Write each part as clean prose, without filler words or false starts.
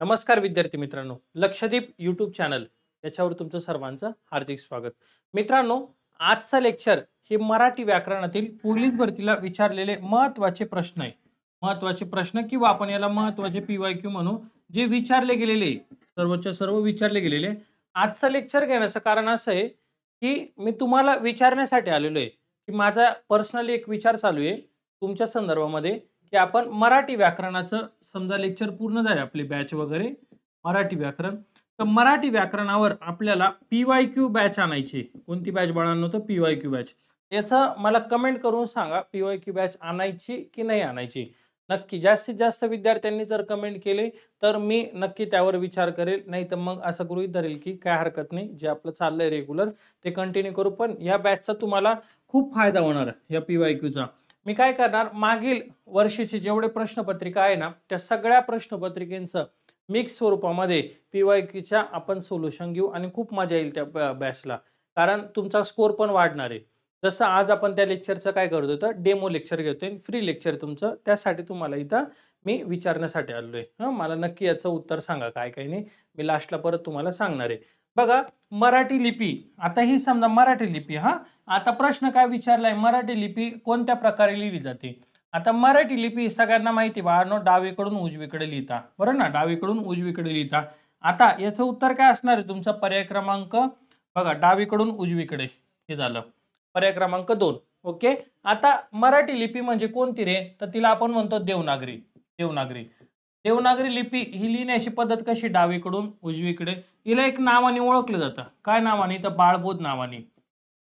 नमस्कार विद्यार्थी मित्रांनो, लक्षदीप यूट्यूब चॅनल याच्यावर तुमचं सर्वांचं हार्दिक स्वागत. मित्रांनो, आजचा लेक्चर हे मराठी व्याकरणातील पोलीस भरतीला विचारलेले महत्त्वाचे प्रश्न आहे. महत्त्वाचे प्रश्न किंवा आपण याला महत्त्वाचे PYQ म्हणू, जे विचारले गेलेले सर्वच्या सर्व विचारले गेलेले. आजचं लेक्चर घेण्याचं कारण असं आहे की मी तुम्हाला विचारण्यासाठी आलेलो आहे की माझा पर्सनली एक विचार चालू आहे तुमच्या संदर्भामध्ये की आपण मराठी व्याकरणाचं समजा लेक्चर पूर्ण झाले आपले बॅच वगैरे मराठी व्याकरण, तर मराठी व्याकरणावर आपल्याला PYQ बॅच आणायची. कोणती बॅच बाळांनो? तर PYQ बॅच. याचं मला कमेंट करून सांगा, PYQ बॅच आणायची की नाही आणायची. नक्की जास्तीत जास्त विद्यार्थ्यांनी जर कमेंट केले तर मी नक्की त्यावर विचार करेल, नाही तर मग असं गृहीत धरेल की काय हरकत नाही, जे आपलं चाललंय रेग्युलर ते कंटिन्यू करू. पण या बॅचचा तुम्हाला खूप फायदा होणार या PYQचा. मी काय करणार, मागील वर्षीची जेवढे प्रश्नपत्रिका आहे ना, त्या सगळ्या प्रश्नपत्रिकेचं मिक्स स्वरूपामध्ये PYQच्या आपण सोल्युशन घेऊ आणि खूप मजा येईल त्या बॅचला. कारण तुमचा स्कोर पण वाढणार आहे. जसं आज आपण त्या लेक्चरचं काय करतोय, तर डेमो लेक्चर घेतोय, फ्री लेक्चर तुमचं. त्यासाठी तुम्हाला इथं मी विचारण्यासाठी आलोय. मला नक्की याचं उत्तर सांगा, काय काय नाही. मी लास्टला परत तुम्हाला सांगणार आहे. बघा, मराठी लिपी, आता ही समजा मराठी लिपी. आता प्रश्न काय विचारलाय, मराठी लिपी कोणत्या प्रकारे लिहिली जाते. आता मराठी लिपी सगळ्यांना माहिती बाळांनो, डावीकडून उजवीकडे लिहिता, बरोबर ना, डावीकडून उजवीकडे लिहिता. आता याचं उत्तर काय असणार आहे, तुमचा पर्याय क्रमांक बघा, डावीकडून उजवीकडे, हे झालं पर्याय क्रमांक 2. ओके. आता मराठी लिपी म्हणजे कोणती रे, तर तिला आपण म्हणतो देवनागरी. देवनागरी देवनागरी लिपी ही लिहिण्याची पद्धत कशी, डावीकडून उजवीकडे. हिला एक नावाने ओळखलं जातं. काय नावाने, तर बाळबोध नावाने.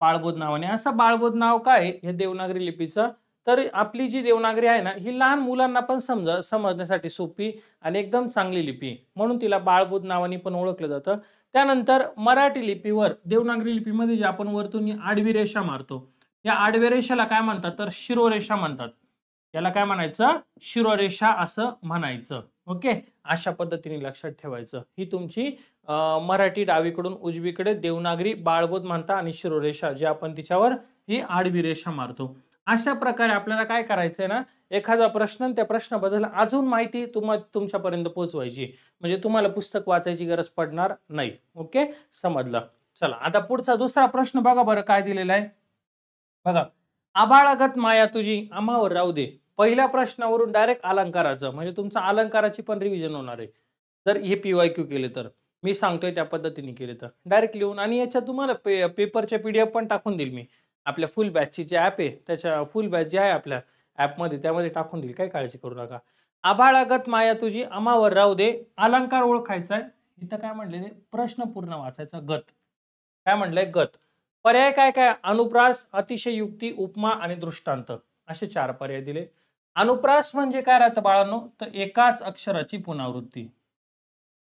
बाळबोध नावाने. असं बाळबोध नाव काय हे देवनागरी लिपीचं, तर आपली जी देवनागरी आहे ना, ही लहान मुलांना पण समजण्यासाठी सोपी आणि एकदम चांगली लिपी, म्हणून तिला बाळबोध नावाने पण ओळखलं जातं. त्यानंतर मराठी लिपीवर देवनागरी लिपीमध्ये जे आपण वरतून आडवी रेषा मारतो, या आडव्या रेषेला काय म्हणतात, तर शिरोरेषा म्हणतात. याला काय म्हणायचं, शिरोरेषा असं म्हणायचं. ओके. अशा पद्धतीने लक्षात ठेवायचं. ही तुमची मराठी डावीकडून उजवीकडे देवनागरी बाळबोध म्हणता आणि शिरोरेषा जे आपण तिच्यावर ही आडवी रेषा मारतो. अशा प्रकारे आपल्याला काय करायचंय ना, एखादा प्रश्न त्या प्रश्नाबद्दल अजून माहिती तुमच्यापर्यंत पोहोचवायची, म्हणजे तुम्हाला पुस्तक वाचायची गरज पडणार नाही. ओके, समजलं. चला, आता पुढचा दुसरा प्रश्न बघा बरं काय दिलेला आहे. बघा, आभाळागत माया तुझी आम्हावर राहू दे. पहिल्या प्रश्नावरून डायरेक्ट अलंकाराचं, म्हणजे तुमचं अलंकाराची पण रिव्हिजन होणार आहे जर हे PYQ केले तर. मी सांगतोय त्या पद्धतीने केले तर डायरेक्ट लिहून, आणि याच्यात तुम्हाला पेपरचे PDF पण टाकून देईल मी. आपल्या फुल बॅचची जे ॲप आहे त्याच्या फुल बॅच जे आहे आपल्या ॲपमध्ये त्यामध्ये टाकून देईल, काही काळजी करू नका. आभाळागत माया तुझी आम्हावर राहू दे. अलंकार ओळखायचा आहे. इथं काय म्हणले, प्रश्न पूर्ण वाचायचा. गत काय म्हणलंय, गत. पर्याय काय काय, अनुप्रास, अतिशयोक्ती, उपमा आणि दृष्टांत, असे 4 पर्याय दिले. अनुप्रास म्हणजे काय राहतं बाळांनो, तर एकाच अक्षराची पुनरावृत्ती.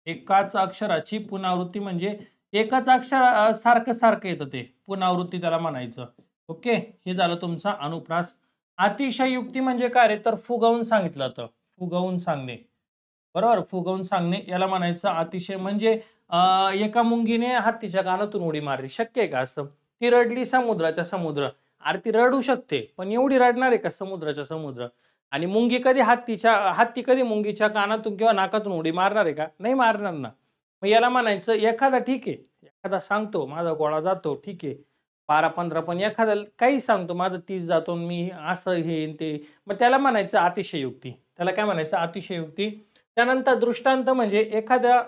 एकाच अक्षराची पुनरावृत्ती म्हणजे एकच अक्षर सारखं सारखं येतं, ते पुनरावृत्ती त्याला म्हणायचं. ओके, हे झालं तुमचा अनुप्रास. अतिशयोक्ती म्हणजे काय रे, तर फुगवून सांगितलं होतं. फुगवून सांगणे, बरोबर, फुगवून सांगणे याला म्हणायचं अतिशय. म्हणजे एका मुंगीने हत्तीच्या कानातून उडी मारली, शक्य आहे का असं? ती रडली समुद्राच्या समुद्र. अरे ती रडू शकते, पण एवढी रडणार आहे का समुद्राच्या समुद्र? आणि मुंगी कधी हत्ती कधी मुंगीच्या कानातून किंवा नाकातून उडी मारणार आहे का? नाही मारणार ना. मग याला म्हणायचं एखादा, ठीक आहे, एखादा सांगतो माझा गोळा जातो, ठीक आहे, 12-15, पण एखादा काही सांगतो माझं 30 जातो, मी असं हे ते, मग त्याला म्हणायचं अतिशयोक्ती. त्याला काय म्हणायचं, अतिशयोक्ती. त्यानंतर दृष्टांत म्हणजे एखादा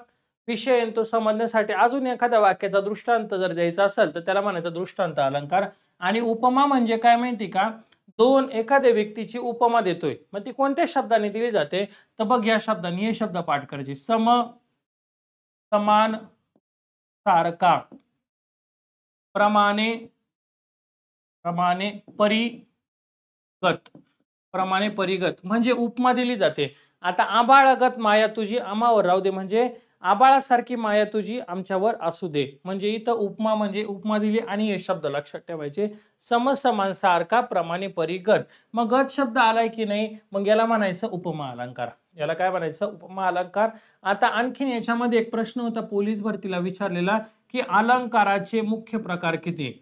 विषय तो समजण्यासाठी अजून एखाद्या वाक्याचा दृष्टांत जर द्यायचा असेल तर त्याला म्हणायचं दृष्टांत अलंकार. आणि उपमा म्हणजे काय माहिती का, एखाद्या व्यक्तीची उपमा देतोय, मग ती कोणत्या शब्दाने दिली जाते, तर बघ या शब्दाने हे शब्द पाठ करायचे. सम, समान, सारखा, प्रमाणे, प्रमाणे, परिगत. प्रमाणे परिगत म्हणजे उपमा दिली जाते. आता आभाळागत माया तुझी आम्हावर राहू दे म्हणजे आभाळासारखी माया तुझी आमच्यावर असू दे. म्हणजे इथं उपमा म्हणजे उपमा दिली आणि हे शब्द लक्षात ठेवायचे. सम, समान, सारखा, प्रमाणे, परिगत. मग गत शब्द आलाय की नाही, मग याला म्हणायचं उपमा अलंकार. याला काय म्हणायचं, उपमा अलंकार. आता आणखीन याच्यामध्ये एक प्रश्न होता पोलीस भरतीला विचारलेला की अलंकाराचे मुख्य प्रकार किती.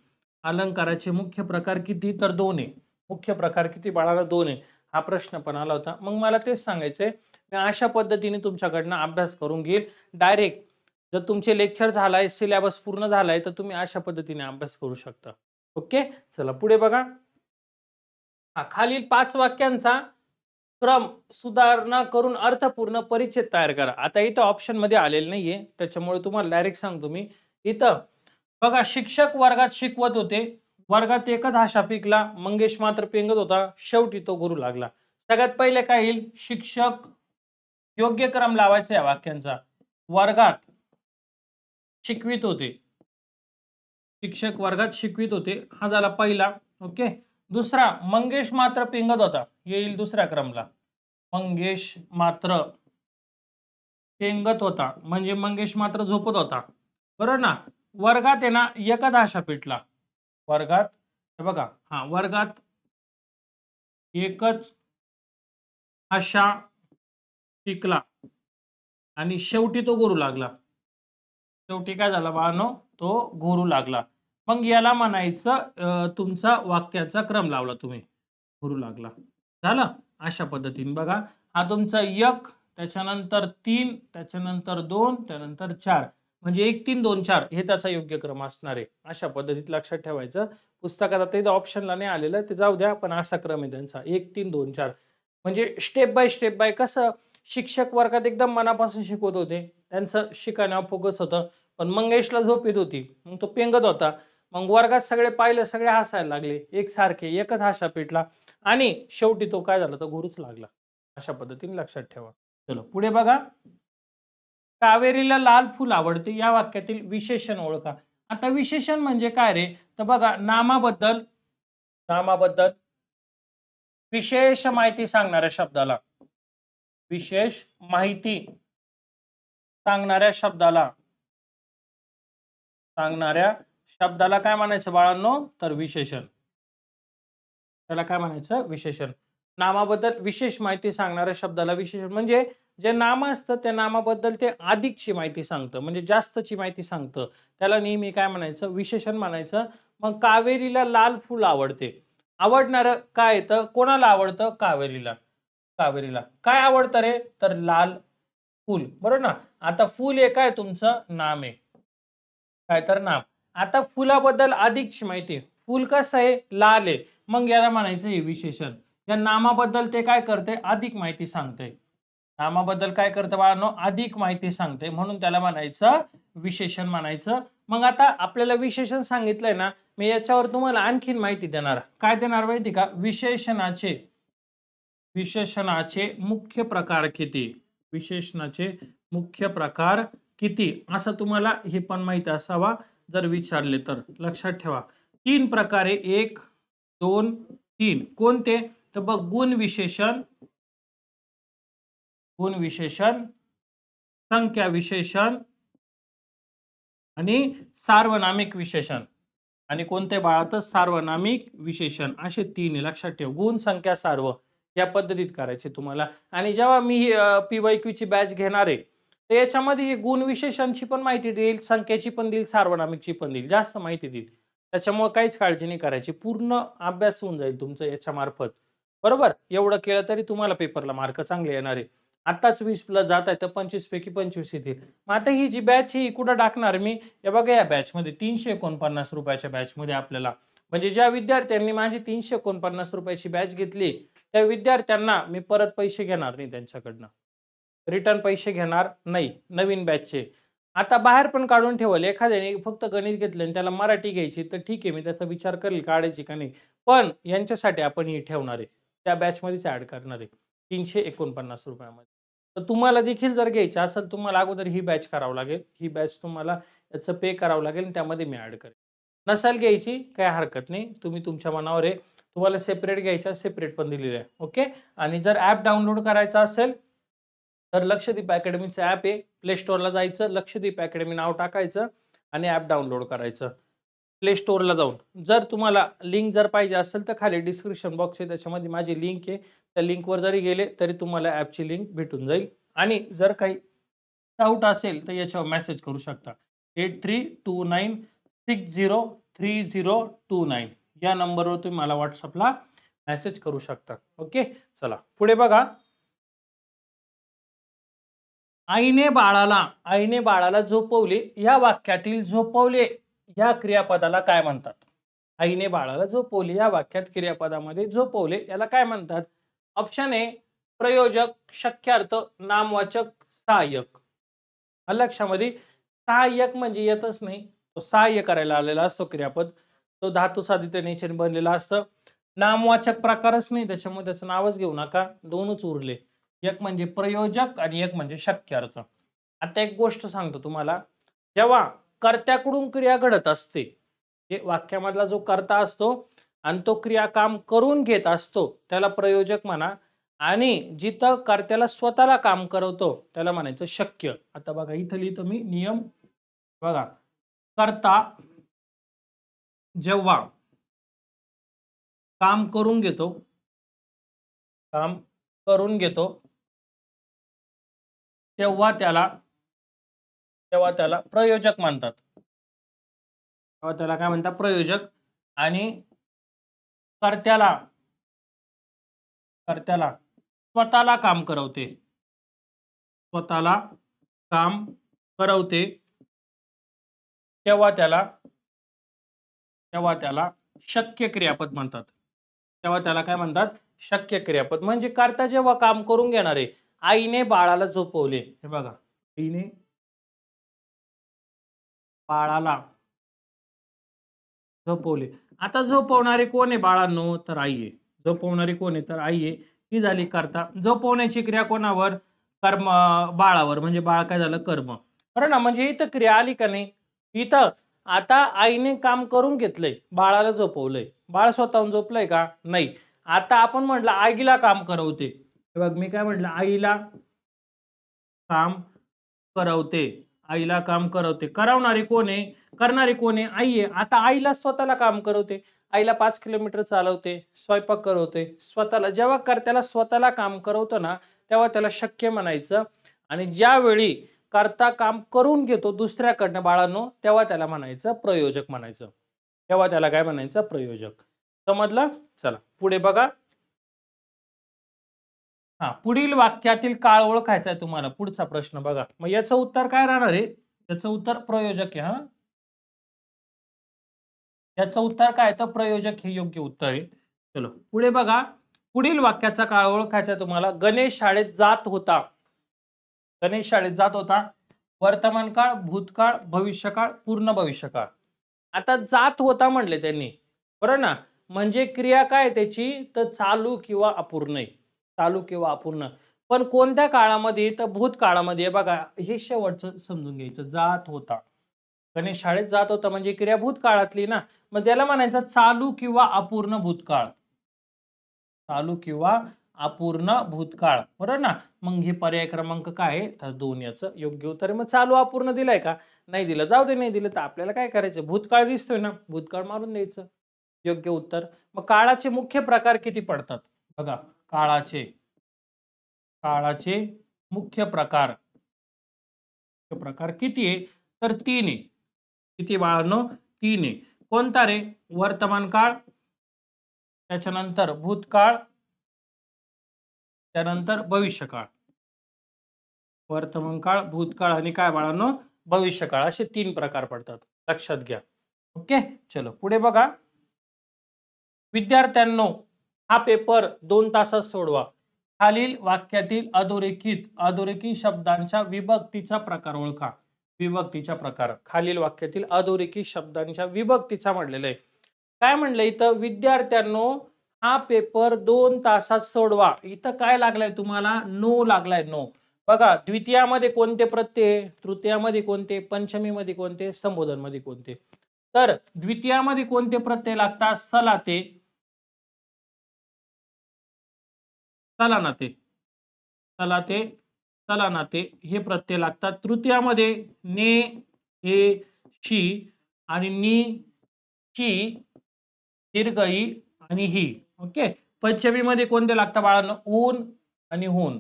अलंकाराचे मुख्य प्रकार किती, तर 2 आहे. मुख्य प्रकार किती बाळाला, 2 आहे. हा प्रश्न पण आला होता. मग मला तेच सांगायचंय, मी अशा पद्धतीने तुमच्याकडनं अभ्यास करून घेईल डायरेक्ट. जर तुमचे लेक्चर झालाय, सिलेबस पूर्ण झालाय, तर तुम्ही अशा पद्धतीने अभ्यास करू शकता. ओके, चला पुढे बघा. खालील 5 वाक्यांचा क्रम सुधारणा करून अर्थपूर्ण परिच्छेद तयार करा. आता इथं ऑप्शनमध्ये आलेलं नाहीये, त्याच्यामुळे तुम्हाला डायरेक्ट सांगतो मी. इथं बघा, शिक्षक वर्गात शिकवत होते, वर्गात एकच हाशा पिकला, मंगेश मात्र पेंगत होता, शेवटी तो गुरु लागला. सगळ्यात पहिले काय येईल? शिक्षक. योग्य क्रम लावायचा या वाक्यांचा. वर्गात शिकवित होते, शिक्षक वर्गात शिकवित होते, हा झाला पहिला. ओके. दुसरा, मंगेश मात्र पेंगत होता, येईल दुसऱ्या क्रमला. मंगेश मात्र पेंगत होता म्हणजे मंगेश मात्र झोपत होता, बरोबर ना. वर्गात आहे ना एकच आशा पेटला, वर्गात हे बघा, हा वर्गात एकच आशा पिकला आणि शेवटी तो गुरु लागला. शेवटी काय झाला बाळांनो? तो गुरु लागला. मग याला म्हणायचं तुमचा वाक्याचा क्रम लावला तुम्ही, गुरु लागला. झालं. अशा पद्धतीने बघा, हा तुमचा 1, त्याच्यानंतर 3, त्याच्यानंतर 2, त्यानंतर 4, म्हणजे 1 3 2 4 हे त्याचा योग्य क्रम असणार आहे. अशा पद्धतीत लक्षात ठेवायचं. पुस्तकात आता इथं ऑप्शनला नाही आलेलं, ते जाऊ द्या, पण असा क्रम आहे त्यांचा 1 3 2 4. म्हणजे स्टेप बाय कसं शिक्षक वर्गात एकदम मनापासून शिकवत होते, त्यांचं शिकण्यावर फोकस होतं, पण मंगेशला झोप येत होती, मग तो पेंगत होता. मग वर्गात सगळे पाहिलं, सगळे हसायला लागले, एकसारखे, एकच हाशा पेटला आणि शेवटी तो काय झाला? तर गुरुच लागला. अशा पद्धतीने लक्षात ठेवा. चलो पुढे बघा. कावेरीला लाल फूल आवडते, या वाक्यातील विशेषण ओळखा. आता विशेषण म्हणजे काय रे? तर बघा, नामाबद्दल विशेष माहिती सांगणाऱ्या शब्दाला, विशेष माहिती सांगणाऱ्या शब्दाला काय म्हणायचं बाळांनो? तर विशेषण. त्याला काय म्हणायचं? विशेषण. नामाबद्दल विशेष माहिती सांगणाऱ्या शब्दाला विशेषण. म्हणजे जे नाम असतं त्या नामाबद्दल ते अधिकची माहिती सांगतं, म्हणजे जास्तची माहिती सांगतं, त्याला नेहमी काय म्हणायचं? विशेषण म्हणायचं. मग कावेरीला लाल फूल आवडते. आवडणारं काय येतं? कोणाला आवडतं? कावेरीला. काय आवडतं रे? तर लाल फूल, बरोबर ना. आता फूल हे काय तुमचं नाम आहे, काय तर नाम. आता फुलाबद्दल अधिकची माहिती, फूल कसं आहे? लाल आहे, मग याला म्हणायचं हे विशेषण. या नामाबद्दल ते काय करते? अधिक माहिती सांगते. नामाबद्दल काय करतं बाळांनो? अधिक माहिती सांगते, म्हणून त्याला म्हणायचं विशेषण म्हणायचं. मग आता आपल्याला विशेषण सांगितलंय ना, मी याच्यावर तुम्हाला आणखीन माहिती देणार. काय देणार माहिती का? विशेषणाचे मुख्य प्रकार किती? विशेषणाचे मुख्य प्रकार किती? असं तुम्हाला हे पण माहिती असावा जर विचारले तर. लक्षात ठेवा. 3 प्रकारे, 1 2 3. कोणते? तर बघ, गुण विशेषण, संख्या विशेषण आणि सार्वनामिक विशेषण. आणि कोणते बाळा? तर सार्वनामिक विशेषण. असे 3 आहे, लक्षात ठेव. गुण, संख्या, सार्व या पद्धतीत करायचे तुम्हाला. आणि जेव्हा मी PYQ ची बॅच घेणार आहे, तर याच्यामध्ये गुण विशेषणची पण माहिती देईल, संख्येची पण देईल, सार्वनामिकची पण देईल, जास्त माहिती देईल. त्याच्यामुळे काहीच काळजी नाही करायची, पूर्ण अभ्यास होऊन जाईल तुमचं याच्या मार्फत. बरोबर. एवढं केलं तरी तुम्हाला पेपरला मार्क चांगले येणार आहे. आताच 20+ जात आहे, तर 25 पैकी 25 येतील. मग आता ही जी बॅच ही कुठं टाकणार मी? हे बघा, या बॅचमध्ये ₹349 बॅचमध्ये आपल्याला, म्हणजे ज्या विद्यार्थ्यांनी माझी ₹349 बॅच घेतली, त्या विद्यार्थ्यांना मी परत पैसे घेणार नाही त्यांच्याकडनं, रिटर्न पैसे घेणार नाही नवीन बॅचचे. आता बाहेर पण काढून ठेवल, एखाद्याने फक्त गणित घेतलं आणि त्याला मराठी घ्यायची, तर ठीक आहे, मी त्याचा विचार करेल काढायची का नाही. पण यांच्यासाठी आपण ही ठेवणार आहे, त्या बॅचमध्येच ॲड करणार आहे ₹349 मध्ये. तर तुम्हाला देखील जर घ्यायचं असेल, तुम्हाला अगोदर ही बॅच करावं लागेल, ही बॅच तुम्हाला याचं पे करावं लागेल आणि त्यामध्ये मी ॲड करेन. नसेल घ्यायची काही हरकत नाही, तुम्ही तुमच्या मनावर आहे. तुम्हाला सेपरेट घ्यायचा, सेपरेट पण दिलेलं आहे. ओके. आणि जर ॲप डाउनलोड करायचा असेल, तर लक्षदीप अकॅडमीचं ॲप आहे, प्ले स्टोअरला जायचं, लक्षदीप अकॅडमी नाव टाकायचं आणि ॲप डाउनलोड करायचं प्ले स्टोअरला जाऊन. जर तुम्हाला लिंक जर पाहिजे असेल, तर खाली डिस्क्रिप्शन बॉक्स आहे, त्याच्यामध्ये माझी लिंक आहे, त्या लिंकवर जरी गेले तरी तुम्हाला ॲपची लिंक भेटून जाईल. आणि जर काही डाऊट असेल तर याच्यावर मेसेज करू शकता. 8329603029 या नंबरवर तुम्ही मला व्हॉट्सअपला मेसेज करू शकता. ओके. चला पुढे बघा. आईने बाळाला झोपवले या वाक्यातील झोपवले या क्रियापदाला काय म्हणतात? आईने बाळाला झोपवले या वाक्यात क्रियापदामध्ये झोपवले याला काय म्हणतात? ऑप्शन ए प्रयोजक, शक्यार्थ, नामवाचक, सहाय्यक. लक्षामध्ये सहाय्यक म्हणजे येतच नाही, तो सहाय्य करायला आलेला असतो क्रियापद, तो धातू साधित नेचर बनलेला असतं. नामवाचक प्रकारच नाही त्याच्यामुळे त्याचं नावच घेऊ नका, दोनच उरले, एक म्हणजे प्रयोजक आणि एक म्हणजे शक्यार्थ. आता एक गोष्ट सांगतो तुम्हाला, जेव्हा कर्त्याकडून क्रिया घडत असते, हे वाक्यामधला जो कर्ता असतो आणि तो क्रिया काम करून घेत असतो त्याला प्रयोजक म्हणा, आणि जिथं कर्त्याला स्वतःला काम करवतो त्याला म्हणायचं शक्य. आता बघा इथं लिहितो मी नियम, बघा, कर्ता जेव्हा काम करून घेतो, काम करून घेतो तेव्हा त्याला प्रयोजक म्हणतात. तेव्हा त्याला काय म्हणतात? प्रयोजक. आणि कर्त्याला स्वतःला काम करवते, स्वतःला काम करवते तेव्हा त्याला शक्य क्रियापद म्हणतात. तेव्हा त्याला काय म्हणतात? शक्य क्रियापद. म्हणजे कर्ता जेव्हा काम करून घेणार आहे, आईने बाळाला झोपवले, हे बघा, आईने बाळाला झोपवले. आता झोपवणारे कोण आहे बाळांनो? तर आई आहे. झोपवणारी कोण आहे? तर आई आहे. ही झाली कर्ता. झोपवण्याची क्रिया कोणावर? कर्म, बाळावर. म्हणजे बाळ काय झालं? कर्म. बरं ना? म्हणजे इथं क्रिया आली का नाही? इथं आता आईने काम करून घेतलंय, बाळाला झोपवलंय. बाळ स्वतःहून झोपलंय का? नाही. आता आपण म्हटलं आईला काम करवते, बघ मी काय म्हटलं? आईला काम करवते, आईला काम करवते. करवणारी कोण आहे? करणारी कोण आहे? आई आहे. आता आईला स्वतःला काम करवते, आईला 5 किलोमीटर चालवते, स्वयंपाक करवते स्वतःला. जेव्हा कर्त्याला स्वतःला काम करवतं ना तेव्हा त्याला शक्य म्हणायचं. आणि ज्यावेळी कर्ता काम करून घेतो दुसऱ्याकडनं बाळांनो तेव्हा त्याला म्हणायचं प्रयोजक म्हणायचं. तेव्हा त्याला काय म्हणायचं? प्रयोजक. समजलं? चला पुढे बघा. हा, पुढील वाक्यातील काळ ओळखायचा आहे तुम्हाला. पुढचा प्रश्न बघा. मग याचं उत्तर काय राहणार आहे? याचं उत्तर प्रयोजक आहे. हा, याचं उत्तर काय? तर प्रयोजक हे योग्य उत्तर आहे. चलो पुढे बघा. पुढील वाक्याचा काळ ओळखायचा तुम्हाला. गणेश शाळेत जात होता. गणेश शाळेत जात होता. वर्तमान काळ, भूतकाळ, भविष्यकाळ, पूर्ण भविष्यकाळ. आता जात होता म्हणले त्यांनी, बरं ना? म्हणजे क्रिया काय त्याची? तर चालू किंवा अपूर्ण आहे. चालू किंवा अपूर्ण. पण कोणत्या काळामध्ये? तर भूतकाळामध्ये. बघा हे शेवटचं समजून घ्यायचं. जात होता, गणेश शाळेत जात होता म्हणजे क्रिया भूतकाळातली ना, मग त्याला म्हणायचं चालू किंवा अपूर्ण भूतकाळ. चालू किंवा अपूर्ण भूतकाळ, बरोबर ना? मग हे पर्याय क्रमांक काय आहे? तर 2 याचं योग्य उत्तर आहे. मग चालू अपूर्ण दिलाय का? नाही दिलं, जाऊ दे. नाही दिलं तर आपल्याला काय करायचं? भूतकाळ दिसतोय ना, भूतकाळ मारून द्यायचं. योग्य उत्तर. मग काळाचे मुख्य प्रकार किती पडतात? बघा, काळाचे काळाचे मुख्य प्रकार किती आहे? तर 3 आहे. किती बाळांनो? 3 आहे. कोणता रे? वर्तमान काळ, त्याच्यानंतर भूतकाळ, त्यानंतर भविष्यकाळ. वर्तमान काळ, भूतकाळ आणि काय बाळांनो? भविष्यकाळ. असे 3 प्रकार पडतात. लक्षात घ्या. ओके, चलो पुढे बघा. विद्यार्थ्यांनो हा पेपर 2 तासात सोडवा. खालील वाक्यातील अधोरेखित शब्दांच्या विभक्तीचा प्रकार ओळखा. विभक्तीचा प्रकार. खालील वाक्यातील अधोरेखित शब्दांच्या विभक्तीचा म्हटलेलं आहे. काय म्हणलं इथं? विद्यार्थ्यांनो हा पेपर 2 तासात सोडवा. इथं काय लागलाय तुम्हाला? नो लागलाय, नो. बघा द्वितीयामध्ये कोणते प्रत्यय? तृतीयामध्ये कोणते? पंचमीमध्ये कोणते? संबोधनमध्ये कोणते? तर द्वितीयामध्ये कोणते प्रत्यय लागतात? सलाते, सलानाते, सलाते, सलानाते हे प्रत्यय लागतात. तृतीयामध्ये ने, हे, शी आणि नी, ची, दीर्घ ई आणि ही. ओके. पंचमीमध्ये कोणते लागतात बाळांनो? ऊन आणि हून.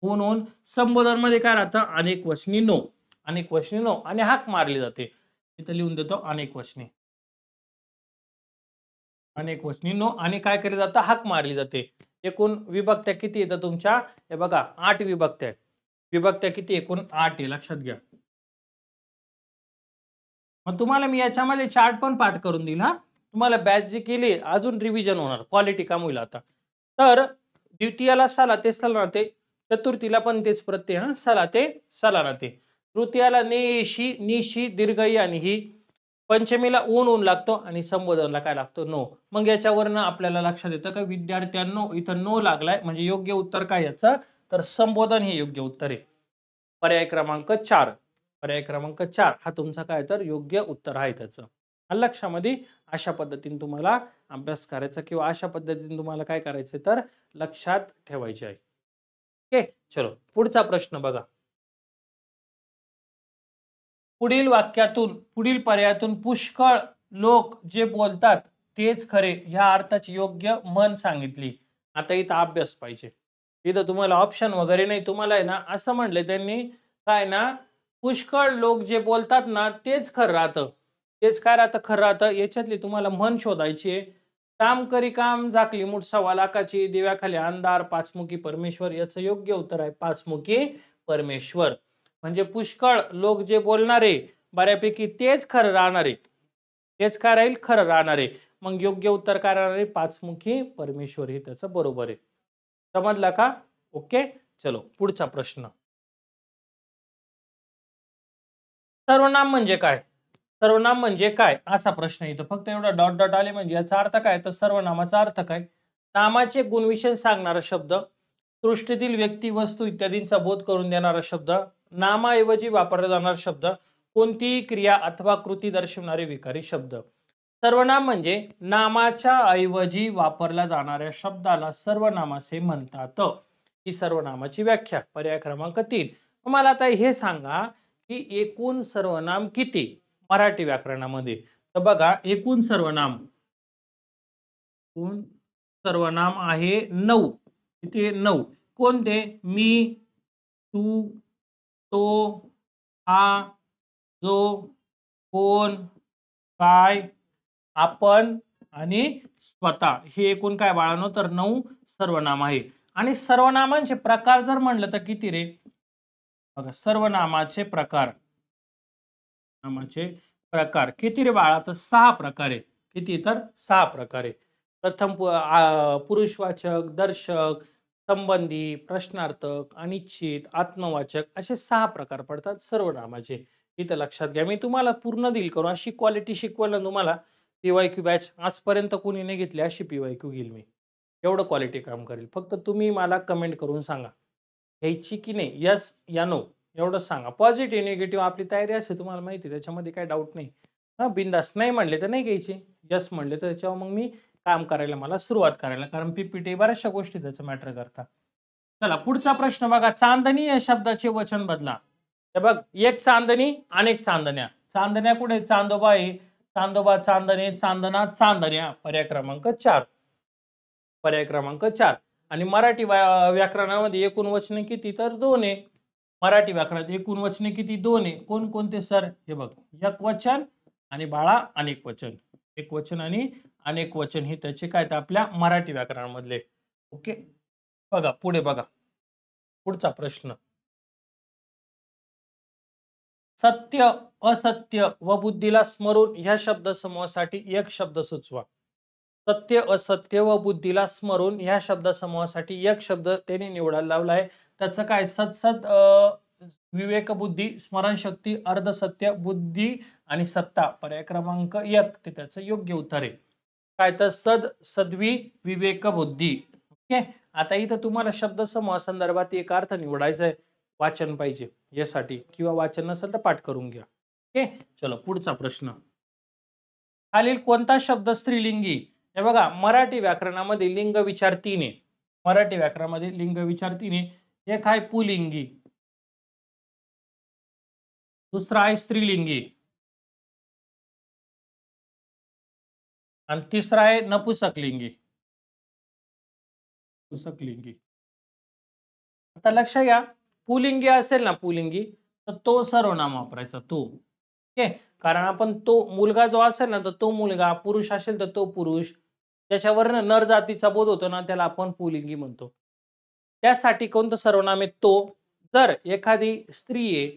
ऊन ऊन. संबोधन मध्ये काय राहतं? अनेक वचनी नो. अनेक वचनी नो आणि हाक मारली जाते. इथं लिहून देतो अनेक वचनी. अनेक वचनी नो आणि काय केलं जातं? हाक मारली जाते. एकूण विभक्त्या किती येतात तुमच्या? हे बघा 8 विभक्त्या आहेत. विभक्त्या किती एकूण 8 आहे, लक्षात घ्या. मग तुम्हाला मी याच्यामध्ये चार्ट पण पाठ करून देईल हा. तुम्हाला बॅच जी केली अजून रिव्हिजन होणार, क्वालिटी काम होईल आता. तर द्वितीयाला सला ते सलानाते, चतुर्थीला पण तेच प्रत्यय हा, सला ते सलानाते, तृतीयाला नेशी निशी दीर्घई आणि ही, पंचमीला ऊन ऊन लागतो आणि संबोधनला काय लागतो नो. मग याच्यावरनं आपल्याला लक्षात येतं का विद्यार्थ्यांनो इथं नो लागलाय म्हणजे योग्य उत्तर काय याचं, तर संबोधन हे योग्य उत्तर आहे. पर्याय क्रमांक 4, पर्याय क्रमांक 4 हा तुमचा काय तर योग्य उत्तर आहे त्याचं. लक्षामध्ये अशा पद्धतीने तुम्हाला अभ्यास करायचा किंवा अशा पद्धतीने तुम्हाला काय करायचं तर लक्षात ठेवायचे आहे. ओके, चलो पुढचा प्रश्न बघा. पुढील वाक्यातून पुढील पर्यायातून पुष्कळ लोक जे बोलतात तेच खरे ह्या अर्थाची योग्य म्हण सांगितली. आता इथं अभ्यास पाहिजे. इथं तुम्हाला ऑप्शन वगैरे नाही, तुम्हाला आहे ना असं म्हटलं त्यांनी काय ना, पुष्कळ लोक जे बोलतात ना तेच खरं राहतं. तेच काय राहतं, खरं राहतं. याच्यातली तुम्हाला म्हण शोधायची आहे. काम करी काम झाकली मूठ सव्वा लाखाची, दिव्याखाली अंधार, पाचमुखी परमेश्वर. याचं योग्य उत्तर आहे पाचमुखी परमेश्वर. म्हणजे पुष्कळ लोक जे बोलणारे बऱ्यापैकी तेच खरं राहणारे, तेच काय राहील खरं राहणारे. मग योग्य उत्तर काय राहणार आहे, पाचमुखी परमेश्वर हे त्याचं बरोबर आहे. समजला का? ओके, चलो पुढचा प्रश्न. सर्वनाम म्हणजे काय? सर्वनाम म्हणजे काय असा प्रश्न इथं फक्त एवढा डॉट डॉट आले म्हणजे याचा अर्थ काय, तर सर्वनामाचा अर्थ काय, नामाचे गुणविशेष सांगणारा शब्द, सृष्टीतील व्यक्ती वस्तू इत्यादींचा बोध करून देणारा शब्द, नामाऐवजी वापरला जाणारा शब्द, कोणतीही क्रिया अथवा कृती दर्शवणारे विकारी शब्द. सर्वनाम म्हणजे नामाच्या ऐवजी वापरल्या जाणाऱ्या शब्दाला सर्वनाम असे म्हणतात. ही सर्वनामाची व्याख्या. पर्याय क्रमांक 3. मला आता हे सांगा की एकूण सर्वनाम किती मराठी व्याकरणामध्ये. तर बघा एकूण सर्वनाम, एकूण सर्वनाम आहे 9. किती 9. कोणते? मी, तू, तो, हा, जो, कोण, काय, आपण आणि स्वतः. हे एकूण काय बाळांनो, तर 9 सर्वनाम आहे. आणि सर्वनामांचे प्रकार जर म्हणलं तर किती रे, बघा सर्वनामाचे प्रकार, नामाचे प्रकार किती रे बाळा, तर 6 प्रकारे. किती, तर 6 प्रकारे. प्रथम पुरुषवाचक, दर्शक, संबंधी, प्रश्नार्थक, अनिश्चित, आत्मवाचक असे 6 प्रकार पडतात सर्वनामाचे. इथं लक्षात घ्या. मी तुम्हाला पूर्ण देईल करू अशी क्वालिटी शिकवायला तुम्हाला पीवायक्यू बॅच आजपर्यंत कोणी नाही घेतली अशी पीवायक्यू घेईल मी. एवढं क्वालिटी काम करेल. फक्त तुम्ही मला कमेंट करून सांगा घ्यायची की नाही, यस या नो एवढंच सांगा. पॉझिटिव्ह निगेटिव्ह आपली तयारी असते, तुम्हाला माहिती आहे त्याच्यामध्ये काही डाऊट नाही. हां, बिंदास नाही म्हणले तर नाही घ्यायची, यस म्हणले तर त्याच्यावर मग मी काम करायला मला सुरुवात करायला, कारण पीपीटी बऱ्याचशा गोष्टी त्याचं मॅटर करतात. चला पुढचा प्रश्न बघा. चांदणी या शब्दाचे वचन बदला. हे बघ, एक चांदणी अनेक चांदण्या. चांदण्या कुठे? चांदोबा आहे, चांदोबा, चांदणे, चांदणा, चांदण्या. पर्याय क्रमांक 4, पर्याय क्रमांक 4. आणि मराठी व्याकरणामध्ये एकूण वचने किती, तर 2 आहे. मराठी व्याकरणात एकूण वचने किती, 2 आहे. कोणकोणते सर, हे बघ, एक वचन आणि बाळा अनेक वचन. एक वचन आणि अनेक वचन हे त्याचे काय तर आपल्या मराठी व्याकरणामधले. ओके, बघा पुढे बघा. पुढचा प्रश्न. सत्य, असत्य व बुद्धीला स्मरून ह्या शब्दसमूहासाठी एक शब्द सुचवा. सत्य, असत्य व बुद्धीला स्मरून ह्या शब्दसमूहासाठी एक शब्द त्यांनी निवडायला लावला आहे. त्याचं काय, सत्सद, विवेक, बुद्धी, स्मरणशक्ती, अर्धसत्य, बुद्धी आणि सत्ता. पर्याय क्रमांक 1 ते त्याचं योग्य उत्तर आहे. काय तर सद, सद्वी, विवेक, बुद्धी. ओके, आता इथं तुम्हाला शब्दसमूहा संदर्भात एक अर्थ निवडायचा आहे. वाचन पाहिजे यासाठी, किंवा वाचन नसेल तर पाठ करून घ्या. ओके, चलो पुढचा प्रश्न. खालील कोणता शब्द स्त्रीलिंगी. हे बघा मराठी व्याकरणामध्ये लिंग विचार 3 आहे. मराठी व्याकरणामध्ये लिंग विचार 3 आहे. एक आहे पुलिंगी, दुसरा आहे स्त्रीलिंगी आणि तिसरा आहे नपुसकलिंगी. नपुसकलिंगी. आता लक्ष घ्या, पुलिंगी असेल ना पुलिंगी, तर तो सर्वनाम वापरायचा तो. ओके, कारण आपण तो मुलगा जो असेल ना तर तो मुलगा, पुरुष असेल तर तो पुरुष, त्याच्यावरनं नर जातीचा बोध होतो ना त्याला आपण पुलिंगी म्हणतो. त्यासाठी कोणतं सर्वनाम आहे, तो. जर एखादी स्त्री आहे,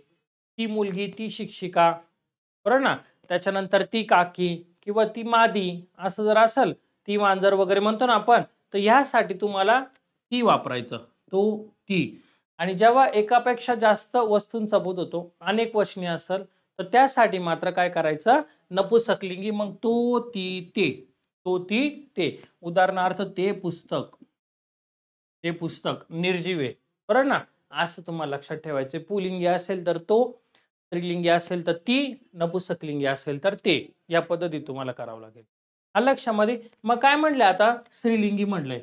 ती मुलगी, ती शिक्षिका, बरोबर ना, त्याच्यानंतर ती काकी किंवा ती मादी असं जर असेल, ती मांजर वगैरे म्हणतो ना आपण, तर ह्यासाठी तुम्हाला ती वापरायचं, तो, ती. आणि जेव्हा एकापेक्षा जास्त वस्तूंचा बोध होतो, अनेक वचनी असेल, तर त्यासाठी मात्र काय करायचं, नपुसकलिंगी. मग तो, ती, ते, तो, ती, ते. उदाहरणार्थ ते पुस्तक, ते पुस्तक निर्जीव आहे, बरोबर ना, असं तुम्हाला लक्षात ठेवायचं. पुल्लिंगी असेल तर तो, स्त्रीलिंगी असेल तर ती, नपुसकलिंगी असेल तर ते. या पद्धतीत तुम्हाला करावं लागेल. आलं लक्षामध्ये? मग काय म्हणले आता, स्त्रीलिंगी म्हणलंय,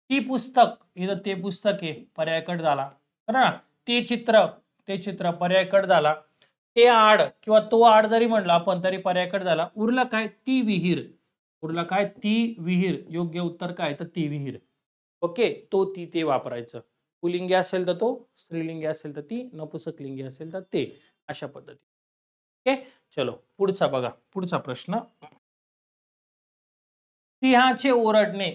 ती पुस्तक, इथं ते पुस्तक आहे, पर्याय कट झाला, बरं ना. ते चित्र, ते चित्र, पर्याय कट झाला. ते आड किंवा तो आड जरी म्हणलं आपण तरी पर्याय कट झाला. उरलं काय, ती विहीर. उरलं काय, ती विहीर. योग्य उत्तर काय, तर ती विहीर. ओके, तो, ती, ते वापरायचं. पुल्लिंगी असेल तर तो, स्त्रीलिंगी असेल तर ती, नपुसकलिंगी असेल तर ते. अशा पद्धती. ओके, चलो पुढचा बघा, पुढचा प्रश्न. सिंहाचे ओरडणे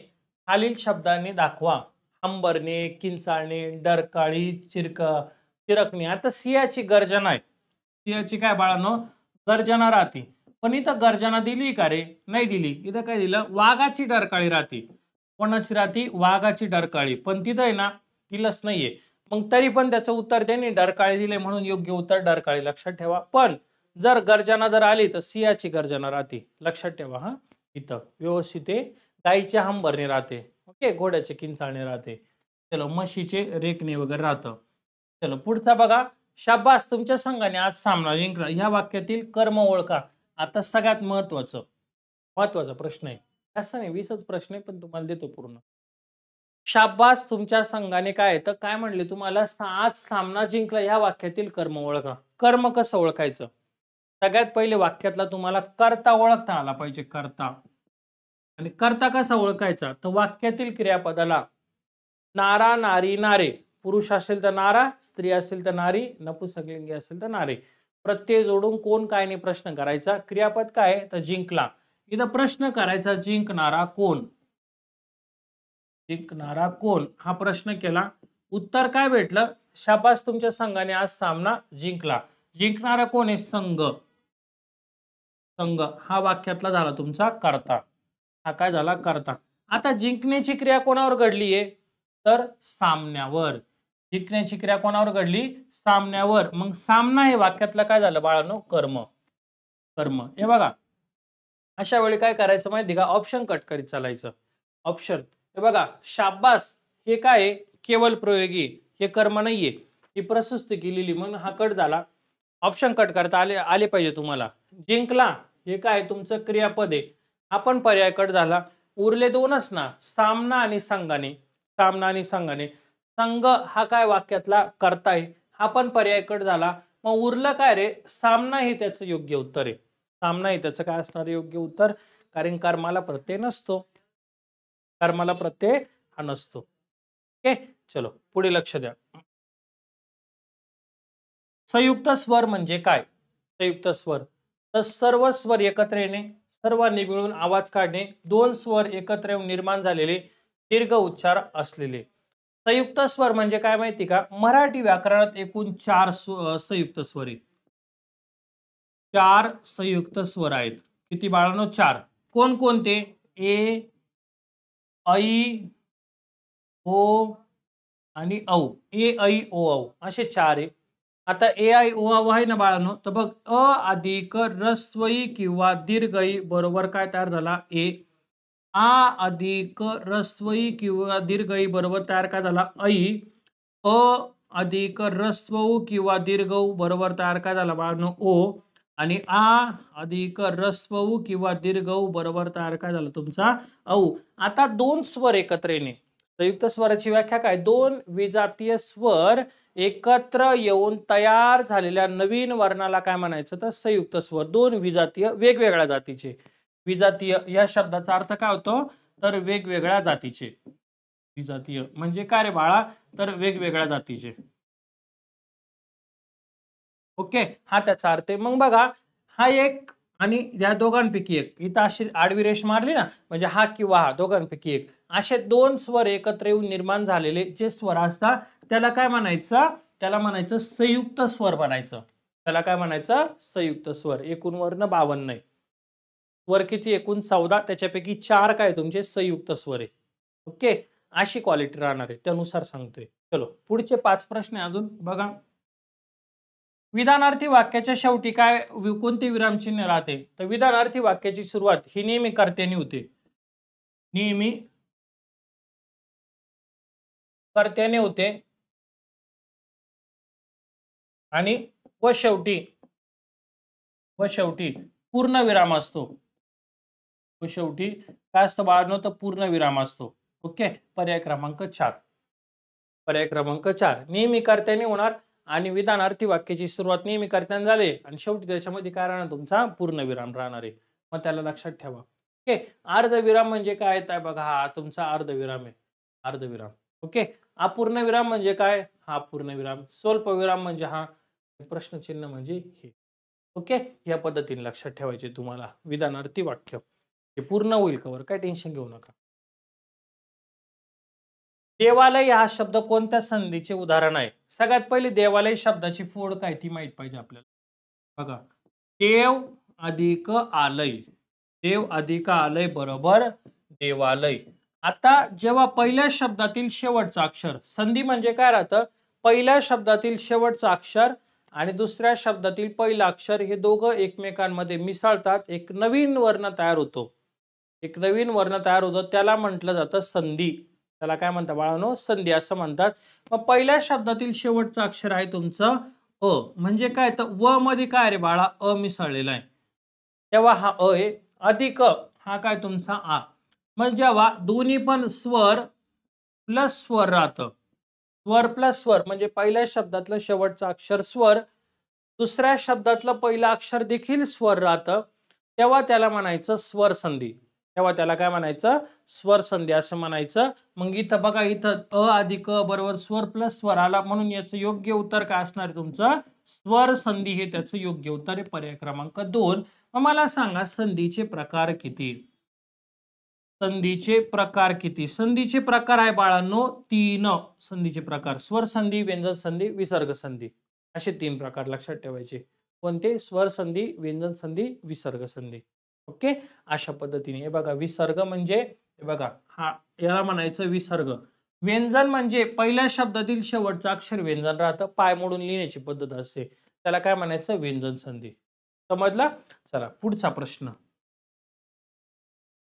खालील शब्दांनी दाखवा. हंबरणे, किंचाळणे, डरकाळी, चिरकणे. आता सिंहाची गर्जना आहे. सिंहाची काय बाळांनो, गर्जना राहते. पण इथं गर्जना दिली का रे, नाही दिली. इथं काय दिलं, वाघाची डरकाळी राहते. कोणाची राहते, वाघाची डरकाळी. पण तिथं आहे ना, दिलंच नाहीये. मग तरी पण त्याचं उत्तर त्यांनी डरकाळी दिले, म्हणून योग्य उत्तर डरकाळी. लक्षात ठेवा. पण जर गर्जना जर आली तर सिंहाची गर्जना राहते. लक्षात ठेवा. हा, इथं व्यवस्थित आहे. गाईचे हंबरणे राहते. ओके, घोड्याचे किंचाळणे राहते. चलो, म्हशीचे रेकणे वगैरे राहतं. चलो पुढचा बघा. शाबास, तुमच्या संघाने आज सामना जिंकला. ह्या वाक्यातील कर्म ओळखा. आता सगळ्यात महत्वाचा प्रश्न आहे. असं नाही, 20च प्रश्न आहे, पण तुम्हाला देतो पूर्ण. शाबास, तुमच्या संघाने काय तर काय म्हणले तुम्हाला, आज सामना जिंकला. ह्या वाक्यातील कर्म ओळखा. कर्म कसं ओळखायचं, सगळ्यात पहिले वाक्यातला तुम्हाला कर्ता ओळखता आला पाहिजे. कर्ता. आणि कर्ता कसा ओळखायचा, तर वाक्यातील क्रियापदाला नारा, नारी, नारे. पुरुष असेल तर नारा, स्त्री असेल तर नारी, नपुसकलिंगी असेल तर नारे. प्रत्यय जोडून कोण काय ने प्रश्न करायचा. क्रियापद काय तर जिंकला. इथं प्रश्न करायचा, जिंकणारा कोण, जिंकणारा कोण, हा प्रश्न केला. उत्तर काय भेटलं, शाबास, तुमच्या संघाने आज सामना जिंकला. जिंकणारा कोण आहे, संघ. संघ हा वाक्यातला झाला तुमचा कर्ता. हा काय झाला, कर्ता. आता जिंकण्याची क्रिया कोणावर घडली आहे, तर सामन्यावर. जिंकण्याची क्रिया कोणावर घडली, सामन्यावर. मग सामना हे वाक्यातलं काय झालं बाळांनो, कर्म. कर्म. हे बघा, अशा वेळी काय करायचं माहिती का, ऑप्शन कट करीत चालायचं. ऑप्शन. हे बघा, शाबास हे काय आहे, केवळ प्रयोगी, हे कर्म नाहीये, ही प्रशस्ती केलेली, म्हणून हा कट झाला. ऑप्शन कट करता आले पाहिजे तुम्हाला. जिंकला हे काय तुमचं क्रियापद आहे, हा पण पर्याय कट झाला. उरले दोनच ना, सामना आणि संघाने. सामना आणि संघाने. संघ हा काय वाक्यातला कर्ता आहे, हा पण पर्याय कट झाला. मग उरलं काय रे, सामना हे त्याचं योग्य उत्तर आहे. सामना हे त्याचं काय असणार योग्य उत्तर, कारण कर्माला प्रत्यय नसतो. कर्माला प्रत्यय हा नसतो. ओके, चलो पुढे लक्ष द्या. संयुक्त स्वर म्हणजे काय, संयुक्त स्वर तर सर्व स्वर एकत्र येणे, सर्वांनी मिळून आवाज काढणे, दोन स्वर एकत्र येऊन निर्माण झालेले दीर्घ उच्चार असलेले. संयुक्त स्वर म्हणजे काय माहिती का, मराठी व्याकरणात एकूण 4 संयुक्त स्वर आहेत. 4 संयुक्त स्वर आहेत. किती बाळांनो, 4. कोण कोणते, ए, ऐ, ओ आणि औ. ए, ऐ, ओ, औ असे 4 आहे. आता ए, ऐ, ओ, औ आहे ना बाळांनो, तर बघ, अ अधिक रस्वई किंवा दीर्घई बरोबर काय तयार झाला, ए. आ अधिक रस्वई किंवा दीर्घई बरोबर तयार काय झाला, ऐ. अ अधिक रस्वऊ किंवा दीर्घऊ बरोबर तयार काय झाला बाळांनो, ओ. आणि आ अधिक रस्वऊ किंवा दीर्घऊ बरोबर तयार काय झाला तुमचा, औ. आता दोन स्वर एकत्र येणे. संयुक्त स्वराची व्याख्या काय, दोन विजातीय स्वर एकत्र येऊन तयार झालेल्या नवीन वर्णाला काय म्हणायचं, तर संयुक्त स्वर. दोन विजातीय वेगवेगळ्या जातीचे. विजातीय या शब्दाचा अर्थ काय होतो, तर वेगवेगळ्या जातीचे. विजातीय म्हणजे काय रे बाळा, तर वेगवेगळ्या जातीचे. ओके, हा त्याचा अर्थ आहे. मग बघा, हा एक आणि या दोघांपैकी एक, इथं अशी आडवी रेष मारली ना, म्हणजे हा किंवा हा दोघांपैकी एक, असे दोन स्वर एकत्र येऊन निर्माण झालेले जे स्वर असतात त्याला काय म्हणायचं, त्याला म्हणायचं संयुक्त स्वर बनायचं. त्याला काय म्हणायचं? संयुक्त स्वर. एकूण वर्ण 52 आहे. स्वर किती? एकूण 14. त्याच्यापैकी 4 काय तुमचे संयुक्त स्वर आहे. ओके, अशी क्वालिटी राहणार आहे, त्यानुसार सांगतोय. चलो पुढचे 5 प्रश्न अजून बघा. विधानार्थी वाक्याच्या शेवटी काय कोणते विरामचिन्ह राहते? तर विधानार्थी वाक्याची सुरुवात ही नेहमी कर्त्याने होते. नेहमी कर्त्याने होते आणि शेवटी पूर्ण विराम असतो. शेवटी काय असतं बाळांनो? तर पूर्ण विराम असतो. ओके, पर्याय क्रमांक 4. पर्याय क्रमांक 4 नेहमी कर्त्याने होणार आणि विधानार्थी वाक्याची सुरुवात नेहमी कर्त्याने झाले आणि शेवटी त्याच्यामध्ये काय राहणार? तुमचा पूर्ण विराम राहणार आहे. मग त्याला लक्षात ठेवा. ओके, अर्धविराम म्हणजे काय येत आहे बघा? हा तुमचा अर्धविराम आहे. अर्धविराम. ओके, अपूर्ण विराम म्हणजे काय? हा पूर्ण विराम. स्वल्प विराम म्हणजे हा. प्रश्नचिन्ह म्हणजे हे. ओके, या पद्धतीने लक्षात ठेवायचे तुम्हाला. विधानार्थी वाक्य हे पूर्ण होईल कवर, काय टेन्शन घेऊ नका. देवालय हा शब्द कोणत्या संधीचे उदाहरण आहे? सगळ्यात पहिले देवालय शब्दाची फोड काय ती माहित पाहिजे आपल्याला. बघा, देव अधिक आलय. देव अधिक आलय बरोबर देवालय. आता जेव्हा पहिल्या शब्दातील शेवटचं अक्षर, संधी म्हणजे काय राहतं? पहिल्या शब्दातील शेवटचं अक्षर आणि दुसऱ्या शब्दातील पहिलं अक्षर हे दोघं एकमेकांमध्ये मिसळतात, एक नवीन वर्ण तयार होतो. एक नवीन वर्ण तयार होतो, त्याला म्हटलं जातं संधी. त्याला काय म्हणतात बाळांनो? संधी असं म्हणतात. मग पहिल्या शब्दातील शेवटचं अक्षर आहे तुमचं अ. म्हणजे काय? तर व मध्ये काय रे बाळा? अ मिसळलेला आहे. तेव्हा हा अ आहे. अधिक हा काय तुमचा आ. मग जेव्हा दोन्ही पण स्वर प्लस स्वर राहतं, स्वर प्लस स्वर म्हणजे पहिल्या शब्दातलं शेवटचं अक्षर स्वर, दुसऱ्या शब्दातलं पहिलं अक्षर देखील स्वर राहतं, तेव्हा त्याला म्हणायचं स्वर संधी. तेव्हा त्याला काय म्हणायचं? स्वर संधी असं म्हणायचं. मग इथं बघा, इथं अ अधिक अ बरोबर स्वर प्लस स्वर आला, म्हणून याचं योग्य उत्तर काय असणार आहे तुमचं? स्वर संधी हे त्याचं योग्य उत्तर आहे. पर्याय क्रमांक 2. मग मला सांगा संधीचे प्रकार किती? संधीचे प्रकार किती? संधीचे प्रकार आहे बाळांनो 3 संधीचे प्रकार. स्वर संधी, व्यंजन संधी, विसर्ग संधी, असे 3 प्रकार लक्षात ठेवायचे. कोणते? स्वर संधी, व्यंजन संधी, विसर्ग संधी. ओके, अशा पद्धतीने. हे बघा, विसर्ग म्हणजे हे बघा, हा याला म्हणायचं विसर्ग. व्यंजन म्हणजे पहिल्या शब्दातील शेवटचं अक्षर व्यंजन राहतं, पाय मोडून लिहिण्याची पद्धत असते, त्याला काय म्हणायचं? व्यंजन संधी. समजला? चला पुढचा प्रश्न.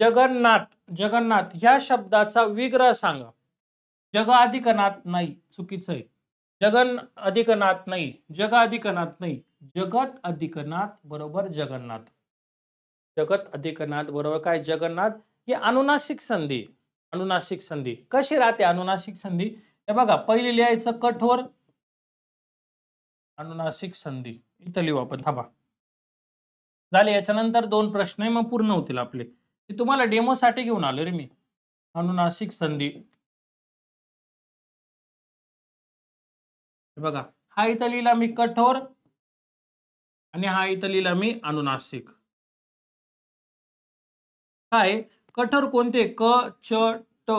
जगन्नाथ. जगन्नाथ ह्या शब्दाचा विग्रह सांगा. जग अधिक नाथ नाही, चुकीचं आहे. जगन अधिक नाथ नाही, जग अधिक नाथ नाही, जगत अधिक नाथ बरोबर जगन्नाथ. जगत अधिक नाथ बरोबर काय? जगन्नाथ. ही अनुनासिक संधी. अनुनासिक संधी कशी राहते? अनुनासिक संधी हे बघा, पहिले लिहायचं कठोर अनुनासिक संधी. इथं लिहू आपण, थांबा. झाले. याच्यानंतर 2 प्रश्न आहे, मग पूर्ण होतील आपले. ते तुम्हाला डेमो साठी घेऊन आलो रे मी. अनुनासिक संधी बघा, हा इथं लिहिला मी कठोर आणि हा इथं लिहिला मी अनुनासिक. काय कठोर कोणते? क, च, ट,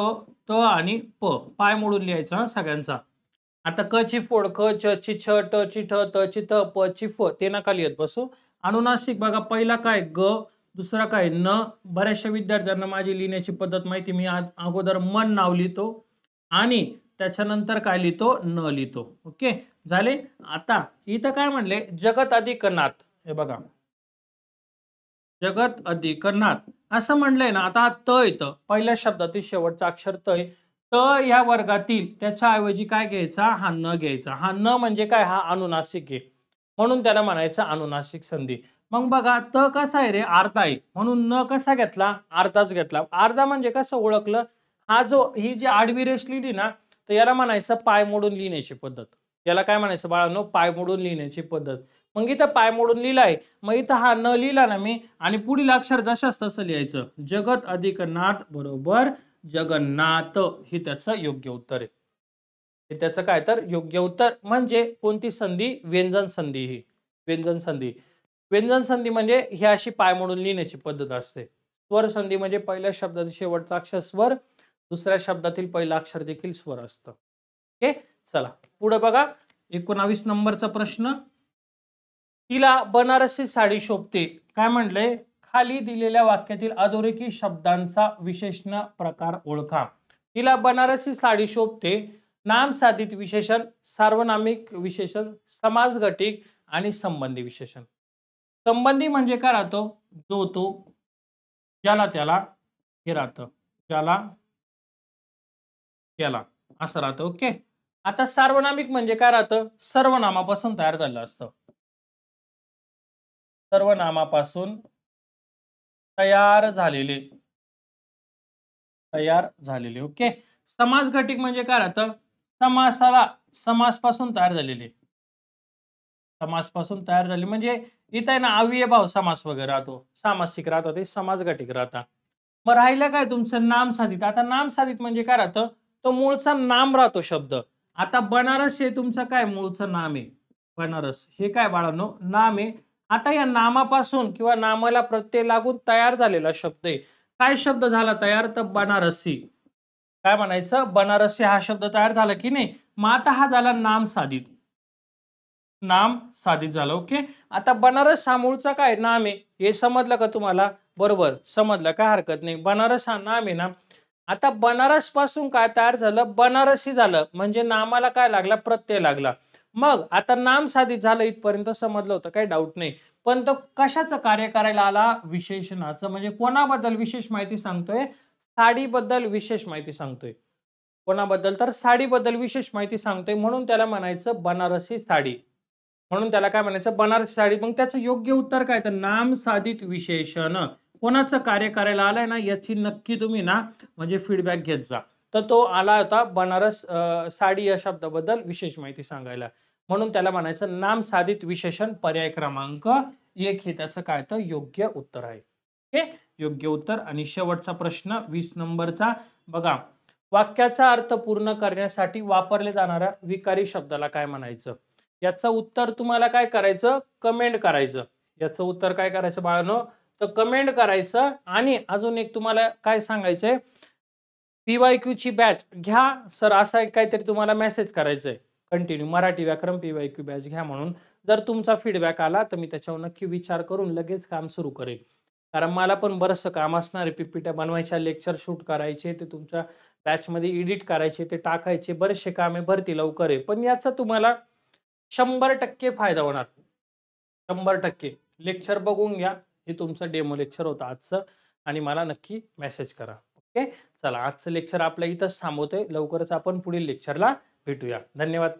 त आणि प. पाय मोडून लिहायचा सगळ्यांचा. आता क ची फोड क, च ची छ, ट ची ठ, त ची त, प ची फ. ते नका लिहत बसू. अनुनासिक बघा, पहिला काय? ग, दुसरा काय? न. बऱ्याचशा विद्यार्थ्यांना माझी लिहिण्याची पद्धत माहिती. मी अगोदर मन नाव लिहितो आणि त्याच्यानंतर काय लिहितो? न लिहितो. ओके, झाले. आता इथं काय म्हणले? जगत अधिक नाथ. हे बघा, जगत अधिक नाथ असं म्हणलंय ना. आता हा त येतं, पहिल्या शब्दातील शेवटचा अक्षर त आहे. त या वर्गातील त्याच्याऐवजी काय घ्यायचा? हा न घ्यायचा. हा न म्हणजे काय? हा अनुनासिक आहे, म्हणून त्याला म्हणायचं अनुनासिक संधी. मग बघा, त कसा आहे रे? अर्धा आहे, म्हणून न कसा घेतला? अर्धाच घेतला. अर्धा म्हणजे कसं ओळखलं? हा जो ही जी आडवी रेष लिहिली ना, तर याला म्हणायचं पाय मोडून लिहिण्याची पद्धत. याला काय म्हणायचं बाळांनो? पाय मोडून लिहिण्याची पद्धत. मग इथं पाय मोडून लिहिलाय, मग इथं हा न लिहिला ना मी, आणि पुढील अक्षर जशाच तसं लिहायचं. जगत अधिक नाथ बरोबर जगन्नाथ, हे त्याचं योग्य उत्तर आहे. हे त्याचं काय तर योग्य उत्तर. म्हणजे कोणती संधी? व्यंजन संधी. ही व्यंजन संधी. व्यंजन संधी म्हणजे ही अशी पाय मोडून लिहिण्याची पद्धत असते. स्वर संधी म्हणजे पहिल्या शब्दातील शेवटचा अक्षर स्वर, दुसऱ्या शब्दातील पहिलं अक्षर देखील स्वर असतं. ओके, चला पुढे बघा. 19 नंबरचा प्रश्न, तिला बनारसी साडी शोभते. काय म्हणलंय? खाली दिलेल्या वाक्यातील अधोरेखित शब्दांचा विशेषण प्रकार ओळखा. तिला बनारसी साडी शोभते. नाम साधित विशेषण, सार्वनामिक विशेषण, समासघटिक आणि संबंधी विशेषण. संबंधी म्हणजे काय राहतो? जो तो, ज्याला त्याला, हे राहतं ज्याला त्याला, असं राहतं. ओके. आता सार्वनामिक म्हणजे काय राहतं? सर्वनामापासून तयार झालं असतं. सर्वनामापासून तयार झालेले. ओके. समास घटिक म्हणजे काय राहतं? समासपासून तयार झालेले. समासपासून तयार झाले म्हणजे इथं आहे ना अव्ययभाव समास वगैरे राहतो, सामासिक राहतो, ते समास घटिक राहतात. मग राहिलं काय तुमचं नाम साधित. आता नाम साधित म्हणजे काय राहतं? तो मूळचा नाम राहतो शब्द. आता बनारस हे तुमचं काय मूळचं नाम आहे. बनारस हे काय बाळांनो? नाम आहे. आता या नामापासून किंवा नामाला प्रत्यय लागून तयार झालेला शब्द आहे. काय शब्द झाला तयार? तर बनारसी. काय म्हणायचं? बनारसी हा शब्द तयार झाला की नाही. मग आता हा झाला नाम साधित. नाम साधित झालं. ओके. आता बनारस हा मूळचा काय नाम आहे, हे समजलं का तुम्हाला? बरोबर समजलं, काय हरकत नाही. बनारस हा नाम आहे ना. आता बनारस पासून काय तयार झालं? बनारसी झालं. म्हणजे नामाला काय लागला? प्रत्यय लागला. मग आता नाम साधित झालं, इथपर्यंत समजलं होतं, काही डाऊट नाही. पण तो कशाचं कार्य करायला आला? विशेषणाचं. म्हणजे कोणाबद्दल विशेष माहिती सांगतोय? साडीबद्दल विशेष माहिती सांगतोय. कोणाबद्दल? तर साडीबद्दल विशेष माहिती सांगतोय, म्हणून त्याला म्हणायचं बनारसी साडी. म्हणून त्याला काय म्हणायचं? बनारसी साडी. मग त्याचं योग्य उत्तर काय? तर नाम साधित विशेषण. कोणाचं कार्य करायला आलंय ना, याची नक्की तुम्ही ना म्हणजे फीडबॅक घेत जा. तर तो आला होता बनारस साडी या शब्दाबद्दल विशेष माहिती सांगायला. म्हणून त्याला म्हणायचं नाम साधित विशेषण. पर्याय क्रमांक 1 हे त्याचं काय तर योग्य उत्तर आहे. ओके. योग्य उत्तर. आणि शेवटचा प्रश्न 20 नंबरचा बघा. वाक्याचा अर्थ पूर्ण करण्यासाठी वापरले जाणाऱ्या विकारी शब्दाला काय म्हणायचं? याचं उत्तर तुम्हाला काय करायचं? कमेंट करायचं. याचं उत्तर काय करायचं बाळांनो? तर कमेंट करायचं. आणि अजून एक तुम्हाला काय सांगायचंय? PYQ ची बॅच घ्या सर, असा काहीतरी तुम्हाला मेसेज करायचंय. कंटिन्यू मराठी व्याकरण PYQ बॅच घ्या म्हणून. जर तुमचा फीडबॅक आला तर मी त्याच्यावर नक्की विचार करून लगेच काम सुरू करेल. कारण मला पण बरंचसं काम असणार आहे. PPT बनवायच्या, लेक्चर शूट करायचे, ते तुमच्या बॅचमध्ये एडिट करायचे, ते टाकायचे, बरेचसे काम आहे, भरती लवकर आहे. पण याचा तुम्हाला 100% फायदा होणार. 100% लेक्चर बघून घ्या. हे तुमचं डेमो लेक्चर होतं आजचं. आणि मला नक्की मेसेज करा. ओके. चला, आजचं लेक्चर आपल्या इथंच थांबवतोय. लवकरच आपण पुढील लेक्चरला भेटूया. धन्यवाद.